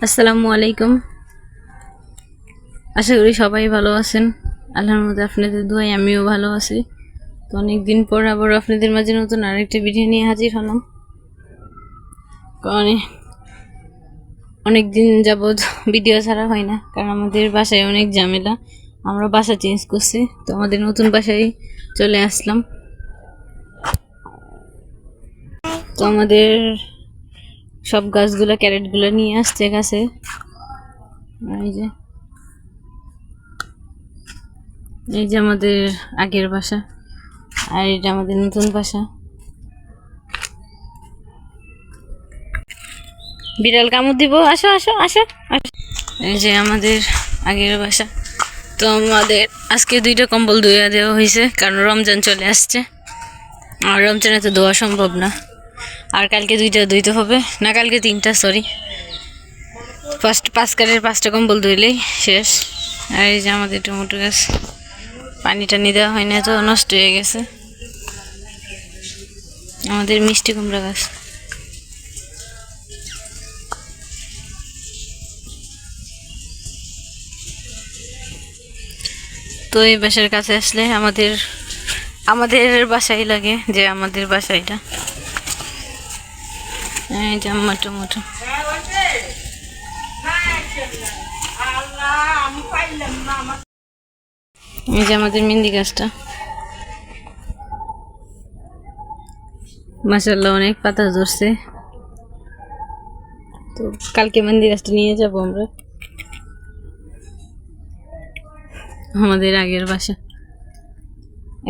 আসসালামু আলাইকুম। আশা করি সবাই ভালো আছেন। আল্লাহর মধ্যে আপনাদের দোয়ায় আমিও ভালো আছি। তো অনেকদিন পর আবার আপনাদের মাঝে নতুন আরেকটা ভিডিও নিয়ে হাজির হলাম। কারণ অনেক দিন যাবৎ ভিডিও ছাড়া হয় না, কারণ আমাদের বাসায় অনেক ঝামেলা। আমরা বাসা চেঞ্জ করছি, তো আমাদের নতুন বাসায় চলে আসলাম। তো আমাদের সব গাছগুলো ক্যারেটগুলো নিয়ে আসছে গাছে। এই যে আমাদের আগের বাসা, আর এটা আমাদের নতুন বাসা। বিড়াল কামড় দিব, আসো আসো আসো আসো। এই যে আমাদের আগের বাসা। তো আমাদের আজকে 2টা কম্বল ধুয়ে দেওয়া হয়েছে, কারণ রমজান চলে আসছে আর রমজানে তো ধোয়া সম্ভব না। আর কালকে 2টা ধুইতে হবে, না কালকে 3টা, সরি। 5 কারের 5টা কম্বল ধুইলেই শেষ। আর এই যে আমাদের টমেটো গাছ, পানি টানি দেওয়া হয় না, তো নষ্ট হয়ে গেছে। আমাদের মিষ্টি কুমড়া গাছ। তো এই বাসার কাছে আসলে আমাদের বাসাই লাগে, যে আমাদের বাসাইটা। এই যে আমার টমেটো। এই যে আমাদের মেহেন্দি গাছটা, মাশাআল্লাহ অনেক পাতা ধরছে। তো কালকে মেহেন্দি গাছটা নিয়ে যাব আমরা আমাদের আগের বাসা।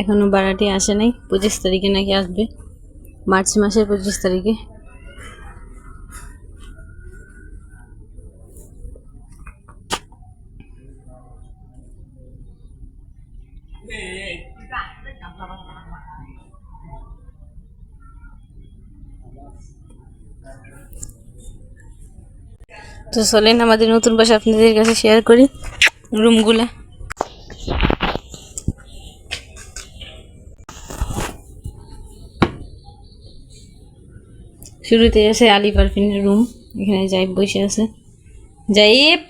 এখনো ভাড়াটি আসে নাই, 25 তারিখে নাকি আসবে, মার্চ মাসের 25 তারিখে। তো চলেন আমাদের নতুন বাসা আপনাদের কাছে শেয়ার করি রুমগুলা। শুরুতে আছে আলী পারফিনের রুম, এখানে জাইব বসে আছে। জাইব,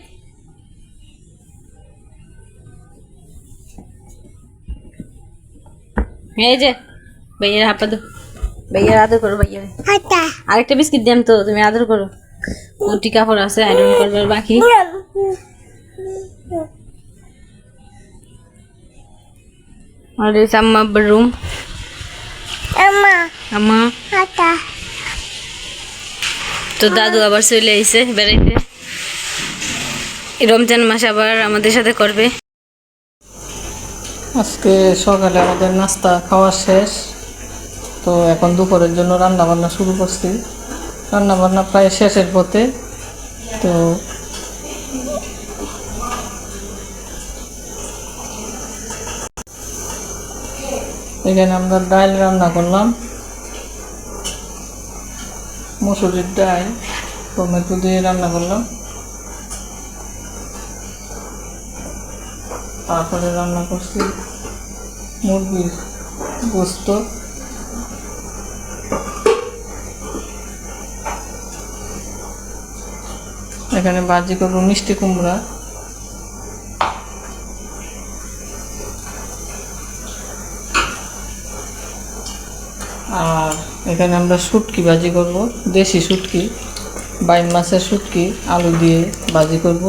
এই যে ভাইয়ের হাপা দো, ভাইয়ের আদর করো, ভাইয়ের আরেকটা বিস্কিট দেন তো, তুমি আদর করো। দুটি কাপড় আছে আয়রন করবার বাকি। আর এই আম্মা আব্বার রুম। আম্মা তো দাদু আবার চলে আইছে বেড়াইতে, রমজান মাস আবার আমাদের সাথে করবে। আজকে সকালে আমাদের নাস্তা খাওয়া শেষ, তো এখন দুপুরের জন্য রান্না বান্না শুরু করছি। রান্না বান্না প্রায় শেষের পথে। তো এখানে আমরা ডাল রান্না করলাম, মসুরির ডাল টমেটো দিয়ে রান্না করলাম। তারপরে রান্না করছি মুরগির গোস্ত। এখানে ভাজি করবো মিষ্টি কুমড়া। আর এখানে আমরা শুটকি ভাজি করব, দেশি শুটকি, বাইম মাছের শুটকি আলু দিয়ে ভাজি করব।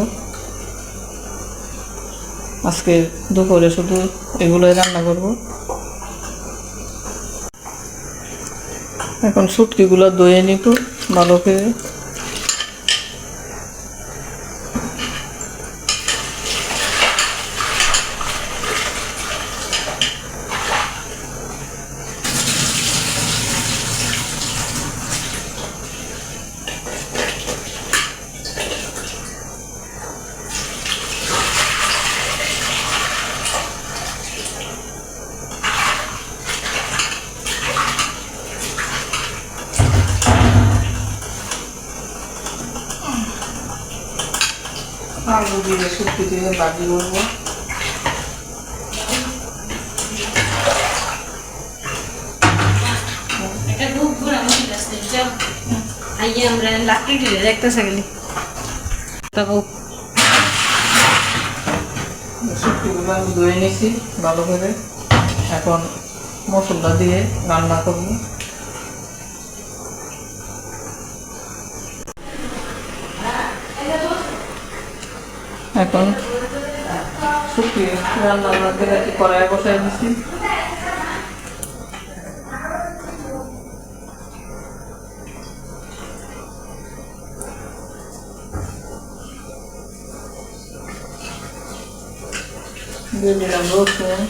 আজকে দুপুরে শুধু এগুলোই রান্না করব। এখন শুটকিগুলো ধুয়ে নিব ভালো করে। আলু দিয়ে শুটকি দিয়ে ভাজি করবো। আইয়া আমরা লাকড়ি দিলে দেখতে থাকলে তারপর শুটকিগুলো আমি ধুয়ে নিয়েছি ভালো করে। এখন মশলা দিয়ে রান্না করব। এখন শুটকি রান্না করে কড়াইয়ে বসাই দিচ্ছি। দিয়ে দিলাম রসুন,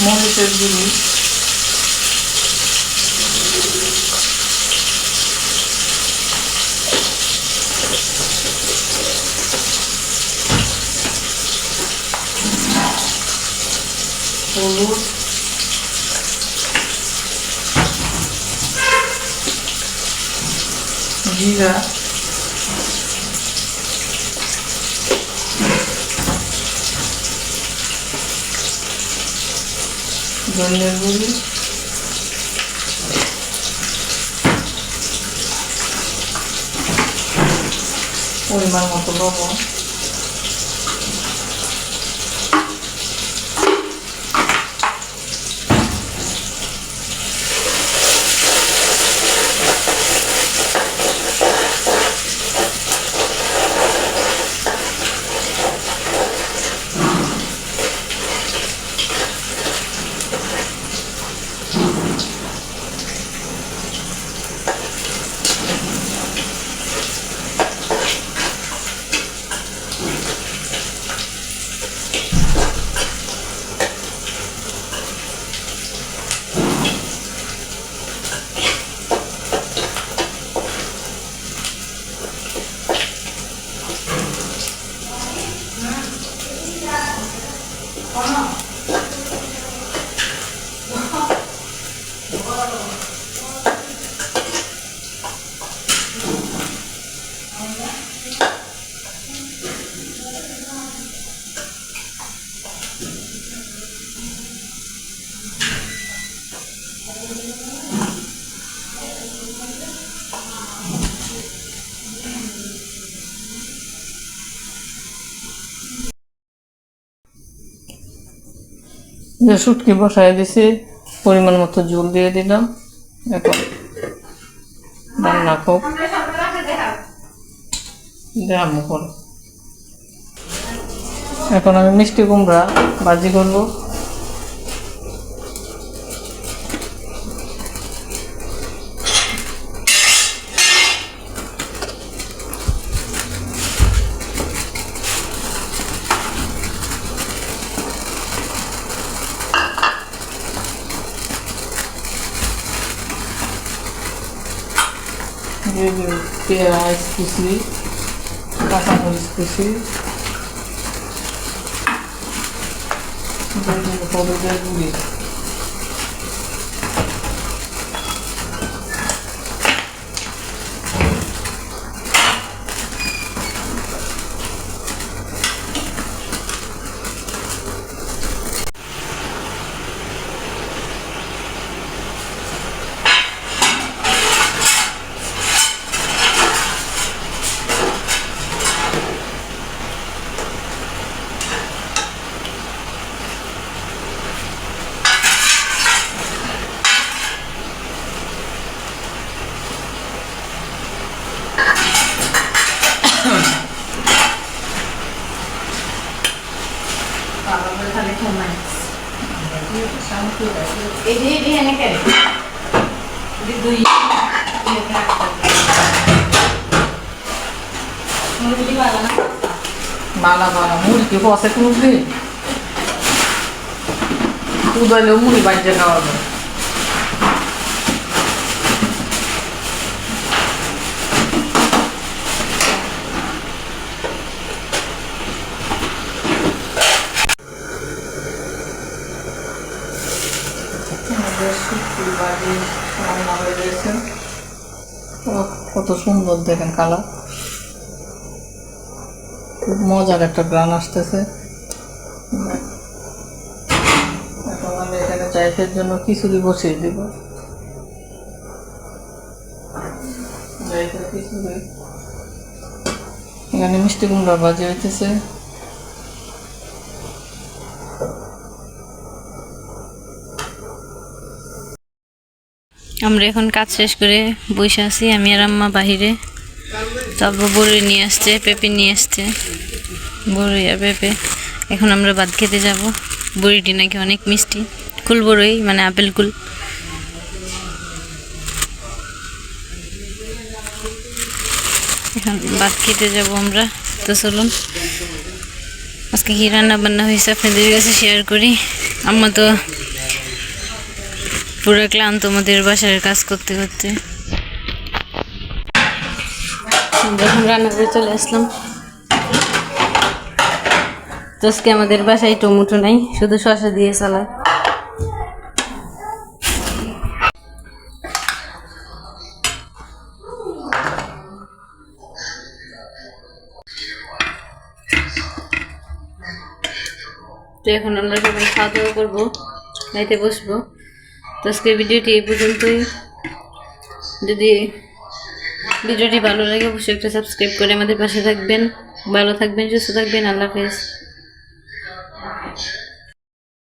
মরিচের গুঁড়ি, হলুদ, জিরা, ধনিয়ার গুঁড়ি, পরিমাণ মতো লবণ, যে শুটকি বসাই দিছি, পরিমাণ মতো জল দিয়ে দিলাম। এখন রান্না হোক, দেখাবো পরে। এখন আমি মিষ্টি কুমড়া ভাজি করবো। পেঁয়াজ কুচি, কাঁচামরিচ কুচি, হলুদের গুঁড়ি, মালা মালা মুড়ি বসে কোনদিন উদয়লেও মুড়ি বাজে খাওয়া যায়। শুটকি ভাজি রান্না হয়ে গেছে। কত সুন্দর দেখেন কালার, খুব মজার একটা গ্রান আসতেছে। এখন আমি এখানে চাইফের জন্য খিচুড়ি বসিয়ে দিব। খিচুড়ি, এখানে মিষ্টি কুমড়া ভাজি হইতেছে। আমরা এখন কাজ শেষ করে বসে আছি, আমি আর আম্মা বাহিরে। তারপর বড়ি নিয়ে আসছে, পেঁপে নিয়ে আসছে, বড়ি আর পেঁপে। এখন আমরা ভাত খেতে যাব। বড়িটি নাকি অনেক মিষ্টি, কুল বড়ই মানে আপেল কুল। এখন ভাত খেতে যাব আমরা। তো চলুন আজকে কি রান্না বান্না হয়েছে আপনাদের কাছে শেয়ার করি। আম্মা তো পুরো ক্লান্ত আমাদের বাসার কাজ করতে করতে। যখন রান্না করে চলে আসলাম, তো আজকে আমাদের বাসায় টমেটো নাই, শুধু শসা দিয়ে চালায়। তো এখন আমরা সবাই খাওয়া দাওয়া করবো, খাইতে বসবো। তো আজকে ভিডিওটি এই পর্যন্তই। যদি ভিডিওটি ভালো লাগে অবশ্যই একটা সাবস্ক্রাইব করে আমাদের পাশে থাকবেন। ভালো থাকবেন, সুস্থ থাকবেন। আল্লাহ হাফেজ।